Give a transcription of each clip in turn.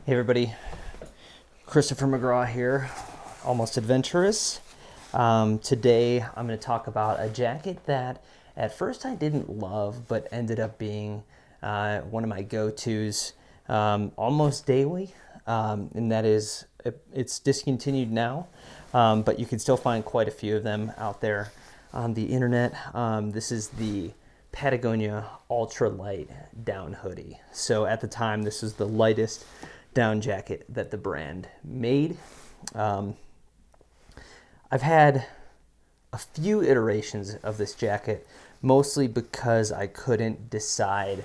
Hey everybody, Christopher McGraw here, Almost Adventurous. Today I'm going to talk about a jacket that at first I didn't love, but ended up being one of my go-tos almost daily, and that is, it's discontinued now, but you can still find quite a few of them out there on the internet. This is the Patagonia Ultralight Down Hoody. So at the time, this was the lightest down jacket that the brand made. I've had a few iterations of this jacket, mostly because I couldn't decide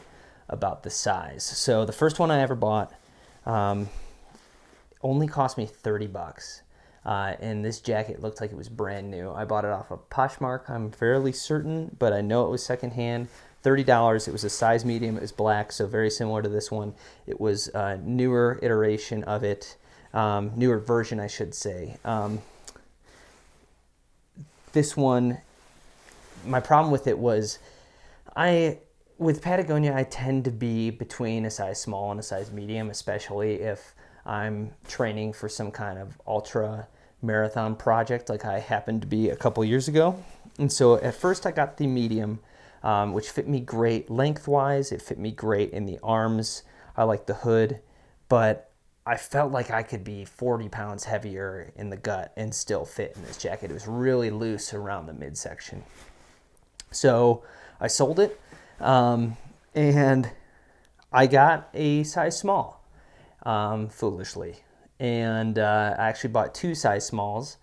about the size. So the first one I ever bought only cost me 30 bucks. And this jacket looked like it was brand new. I bought it off of Poshmark, I'm fairly certain, but I know it was secondhand. $30. It was a size medium. It was black, so very similar to this one. It was a newer iteration of it, newer version, I should say. This one, my problem with it was, with Patagonia, I tend to be between a size small and a size medium, especially if I'm training for some kind of ultra marathon project like I happened to be a couple years ago. And so at first I got the medium, which fit me great lengthwise. It fit me great in the arms. I like the hood, but I felt like I could be 40 pounds heavier in the gut and still fit in this jacket. It was really loose around the midsection. So I sold it, and I got a size small, foolishly. And I actually bought two size smalls,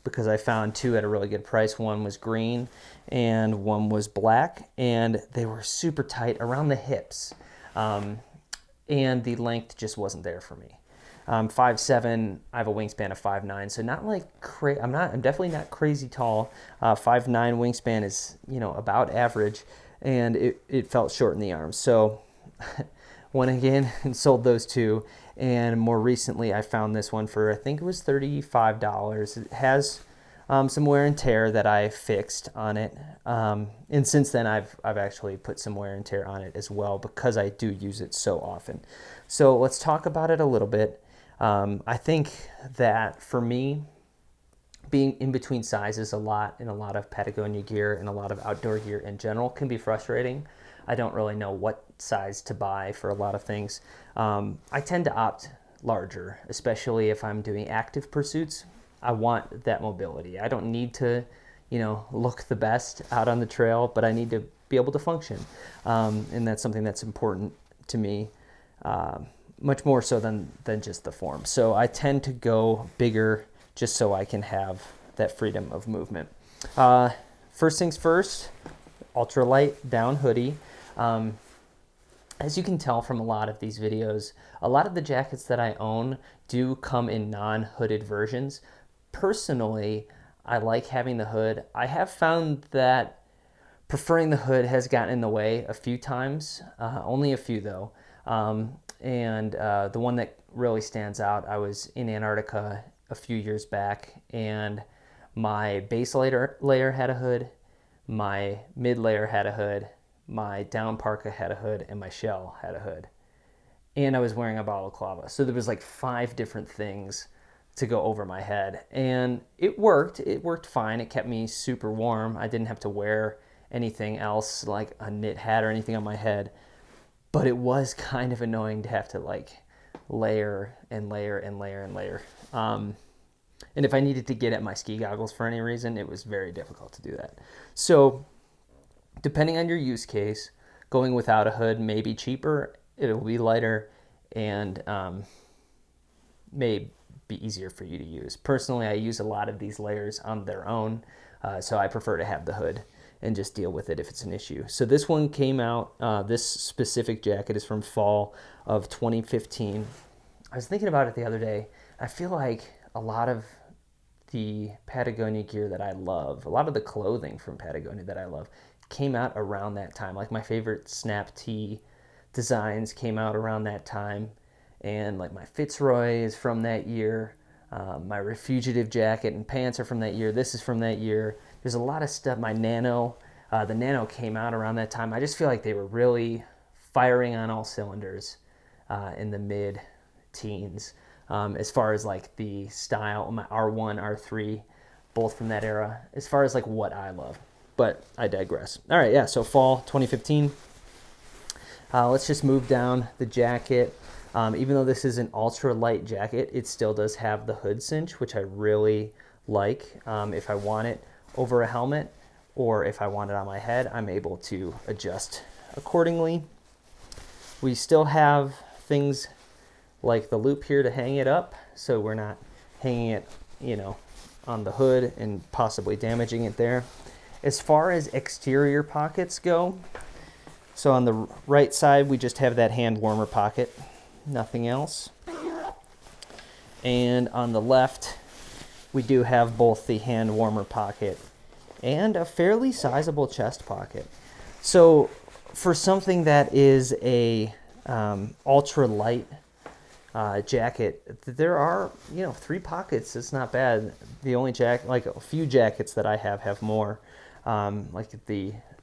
because I found two at a really good price. One was green and one was black, and they were super tight around the hips, and the length just wasn't there for me. 5'7", I have a wingspan of 5'9", so not like I'm definitely not crazy tall. 5'9" wingspan is, about average, and it felt short in the arms. So went again and sold those two. And more recently, I found this one for, I think it was $35. It has some wear and tear that I fixed on it. And since then, I've actually put some wear and tear on it as well, because I do use it so often. So let's talk about it a little bit. I think that for me, being in between sizes a lot in a lot of Patagonia gear and a lot of outdoor gear in general can be frustrating. I don't really know what size to buy for a lot of things. I tend to opt larger, especially if I'm doing active pursuits. I want that mobility. I don't need to, look the best out on the trail, but I need to be able to function. And that's something that's important to me, much more so than just the form. So I tend to go bigger just so I can have that freedom of movement. First things first, ultralight down hoodie. As you can tell from a lot of these videos, a lot of the jackets that I own do come in non-hooded versions. Personally, I like having the hood. I have found that preferring the hood has gotten in the way a few times, only a few though. And the one that really stands out, I was in Antarctica a few years back, and my base layer had a hood, my mid layer had a hood, my down parka had a hood, and my shell had a hood. And I was wearing a balaclava. So there was like 5 different things to go over my head. And it worked. It worked fine. It kept me super warm. I didn't have to wear anything else like a knit hat or anything on my head. But it was kind of annoying to have to like layer and layer and layer and layer. And if I needed to get at my ski goggles for any reason, it was very difficult to do that. So depending on your use case, going without a hood may be cheaper, it'll be lighter, and may be easier for you to use. Personally, I use a lot of these layers on their own, so I prefer to have the hood and just deal with it if it's an issue. So this one came out, this specific jacket is from fall of 2015. I was thinking about it the other day. I feel like a lot of the Patagonia gear that I love, a lot of the clothing from Patagonia that I love, came out around that time. Like my favorite snap tee designs came out around that time, and like my Fitzroy is from that year. My Refugiative jacket and pants are from that year. This is from that year. There's a lot of stuff. My Nano, the Nano came out around that time. I just feel like they were really firing on all cylinders in the mid teens, as far as like the style, my R1, R3, both from that era, as far as like what I love. But I digress. All right, yeah, so fall 2015. Let's just move down the jacket. Even though this is an ultralight jacket, it still does have the hood cinch, which I really like. If I want it over a helmet or if I want it on my head, I'm able to adjust accordingly. We still have things like the loop here to hang it up, so we're not hanging it, you know, on the hood and possibly damaging it there. As far as exterior pockets go, so on the right side, we just have that hand warmer pocket, nothing else. And on the left, we do have both the hand warmer pocket and a fairly sizable chest pocket. So for something that is a ultralight jacket, there are, you know, 3 pockets. It's not bad. The only jacket, like a few jackets that I have more. Like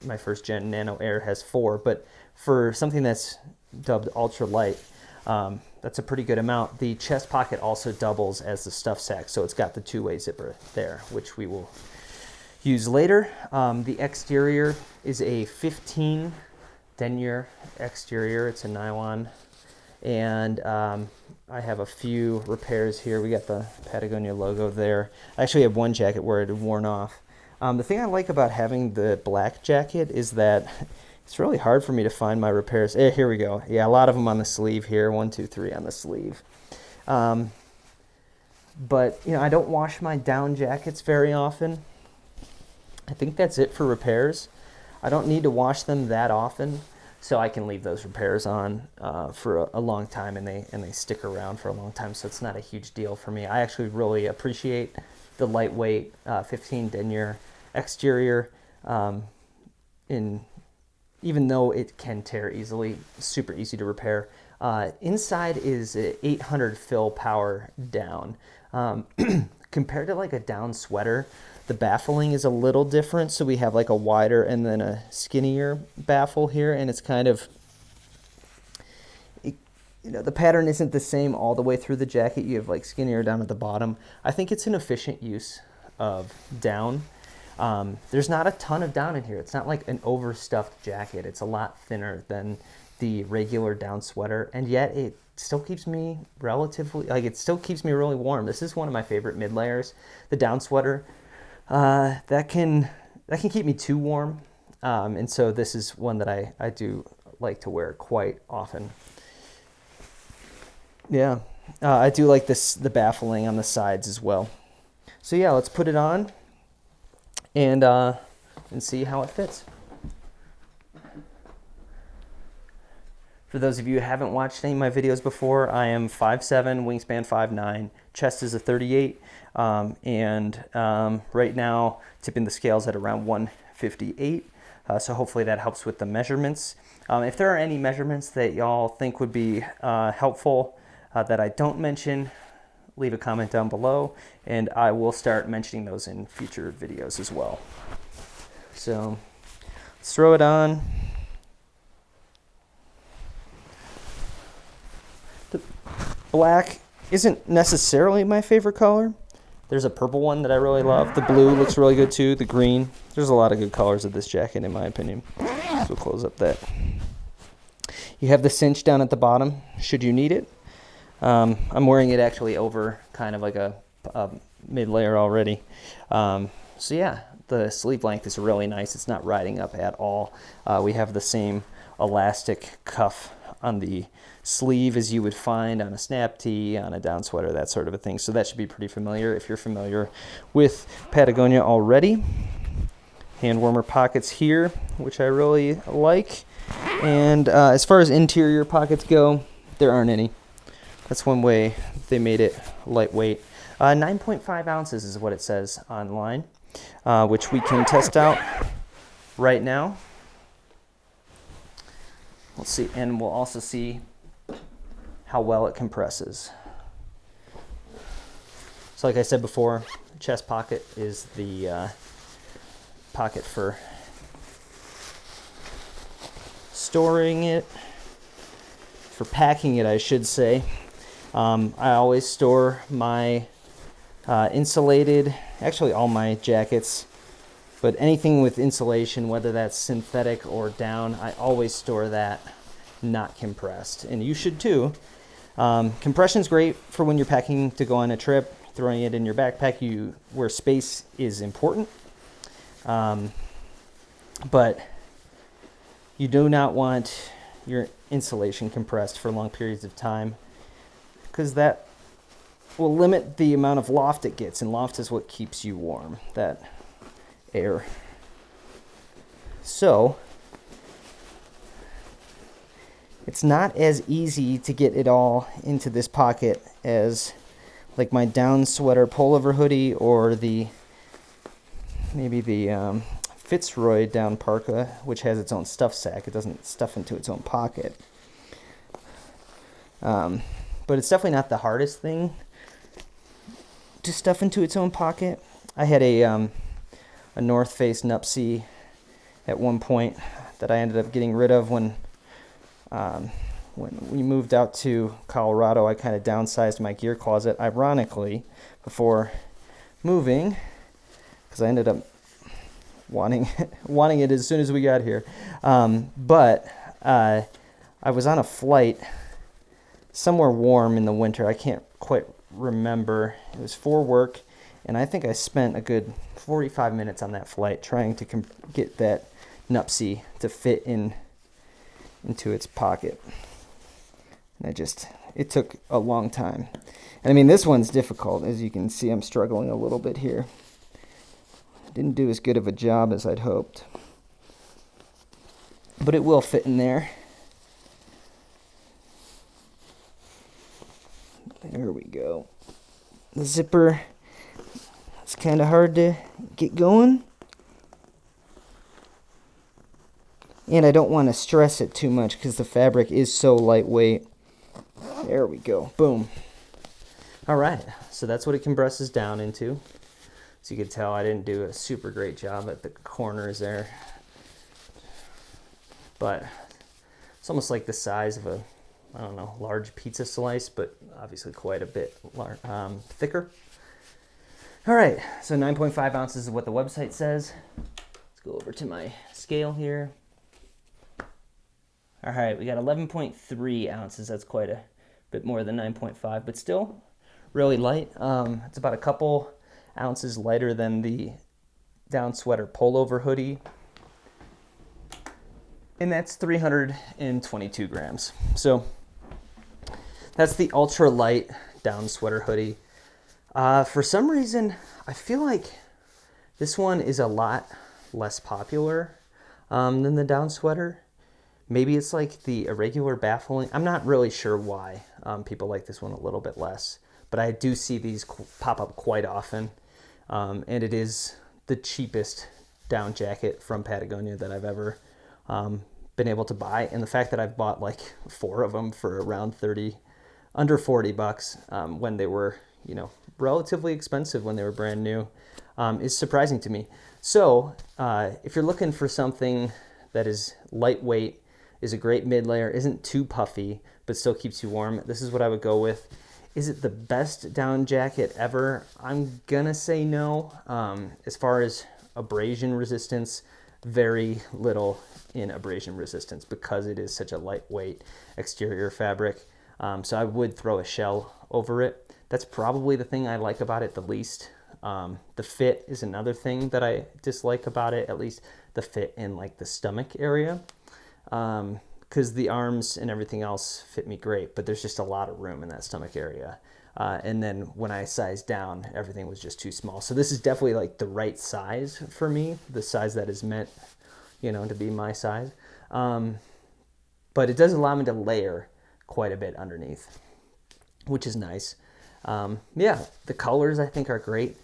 my first gen Nano Air has 4, but for something that's dubbed ultralight, that's a pretty good amount. The chest pocket also doubles as the stuff sack, so it's got the 2-way zipper there, which we will use later. The exterior is a 15 Denier exterior. It's a nylon, and I have a few repairs here. We got the Patagonia logo there. I actually have one jacket where it had worn off. The thing I like about having the black jacket is that it's really hard for me to find my repairs. Here we go. Yeah, a lot of them on the sleeve here. 1, 2, 3 on the sleeve. But, you know, I don't wash my down jackets very often. I think that's it for repairs. I don't need to wash them that often, so I can leave those repairs on for a long time, and they stick around for a long time, so it's not a huge deal for me. I actually really appreciate the lightweight 15 Denier exterior, even though it can tear easily, super easy to repair. Inside is 800 fill power down. Compared to like a down sweater, the baffling is a little different. So we have like a wider and then a skinnier baffle here, and it's kind of, you know, the pattern isn't the same all the way through the jacket. You have like skinnier down at the bottom. I think it's an efficient use of down. There's not a ton of down in here. It's not like an overstuffed jacket. It's a lot thinner than the regular down sweater, and yet it still keeps me relatively, like, it still keeps me really warm. This is one of my favorite mid layers. The down sweater, that can keep me too warm, and so this is one that I do like to wear quite often. Yeah, I do like the baffling on the sides as well. So yeah, let's put it on and see how it fits. For those of you who haven't watched any of my videos before, I am 5'7", wingspan 5'9", chest is a 38, and right now tipping the scales at around 158, so hopefully that helps with the measurements. If there are any measurements that y'all think would be helpful that I don't mention, leave a comment down below, and I will start mentioning those in future videos as well. So let's throw it on. The black isn't necessarily my favorite color. There's a purple one that I really love. The blue looks really good too. The green. There's a lot of good colors of this jacket in my opinion. So we'll close up that. You have the cinch down at the bottom should you need it. I'm wearing it actually over kind of like a mid layer already. So yeah, the sleeve length is really nice. It's not riding up at all. We have the same elastic cuff on the sleeve as you would find on a snap tee, on a down sweater, that sort of a thing. So that should be pretty familiar if you're familiar with Patagonia already. Hand warmer pockets here, which I really like. And as far as interior pockets go, there aren't any. That's one way they made it lightweight. 9.5 ounces is what it says online, which we can test out right now. Let's see, and we'll also see how well it compresses. So like I said before, chest pocket is the pocket for storing it, for packing it, I should say. I always store my insulated, actually all my jackets, but anything with insulation, whether that's synthetic or down, I always store that not compressed. And you should too. Compression is great for when you're packing to go on a trip, throwing it in your backpack, where space is important. But you do not want your insulation compressed for long periods of time, because that will limit the amount of loft it gets, and loft is what keeps you warm, that air. So it's not as easy to get it all into this pocket as like my down sweater pullover hoodie, or maybe the Fitzroy down parka, which has its own stuff sack. It doesn't stuff into its own pocket. But it's definitely not the hardest thing to stuff into its own pocket. I had a North Face Nupsy at one point that I ended up getting rid of when we moved out to Colorado. I kind of downsized my gear closet, ironically, before moving, because I ended up wanting it as soon as we got here. But I was on a flight somewhere warm in the winter. I can't quite remember. It was for work, and I think I spent a good 45 minutes on that flight trying to get that Nupsy to fit into its pocket. And it took a long time. And I mean, this one's difficult. As you can see, I'm struggling a little bit here. Didn't do as good of a job as I'd hoped. But it will fit in there. There we go. The zipper, it's kind of hard to get going. And I don't want to stress it too much because the fabric is so lightweight. There we go. Boom. All right. So that's what it compresses down into. So you can tell I didn't do a super great job at the corners there. But it's almost like the size of a, I don't know, large pizza slice, but obviously quite a bit thicker. All right, so 9.5 ounces is what the website says. Let's go over to my scale here. All right, we got 11.3 ounces. That's quite a bit more than 9.5, but still really light. It's about a couple ounces lighter than the down sweater pullover hoodie. And that's 322 grams. So that's the ultralight down sweater hoodie. For some reason, I feel like this one is a lot less popular than the down sweater. Maybe it's like the irregular baffling. I'm not really sure why people like this one a little bit less, but I do see these pop up quite often. And it is the cheapest down jacket from Patagonia that I've ever been able to buy. And the fact that I've bought like 4 of them for around under $40 when they were, relatively expensive when they were brand new is surprising to me. So if you're looking for something that is lightweight, is a great mid layer, isn't too puffy, but still keeps you warm, this is what I would go with. Is it the best down jacket ever? I'm gonna say no. As far as abrasion resistance, very little in abrasion resistance because it is such a lightweight exterior fabric. So I would throw a shell over it. That's probably the thing I like about it the least. The fit is another thing that I dislike about it, at least the fit in like the stomach area. Because the arms and everything else fit me great, but there's just a lot of room in that stomach area. And then when I sized down, everything was just too small. So this is definitely like the right size for me, the size that is meant, to be my size. But it does allow me to layer quite a bit underneath, which is nice. The colors I think are great.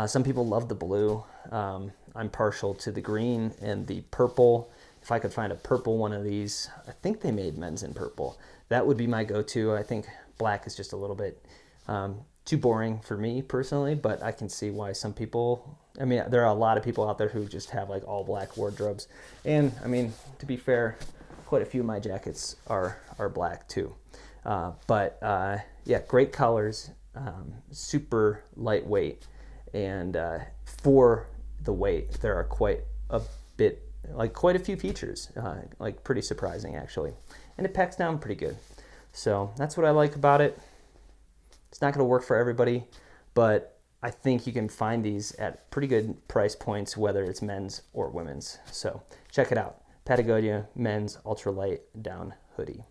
Some people love the blue. I'm partial to the green and the purple. If I could find a purple one of these, I think they made men's in purple. That would be my go-to. I think black is just a little bit too boring for me personally, but I can see why some people, there are a lot of people out there who just have like all black wardrobes. And to be fair, quite a few of my jackets are black too. Yeah, great colors, super lightweight, and for the weight, there are quite a few features, like pretty surprising actually, and it packs down pretty good. So that's what I like about it. It's not going to work for everybody, but I think you can find these at pretty good price points, whether it's men's or women's. So check it out. Patagonia Men's Ultralight Down Hoodie.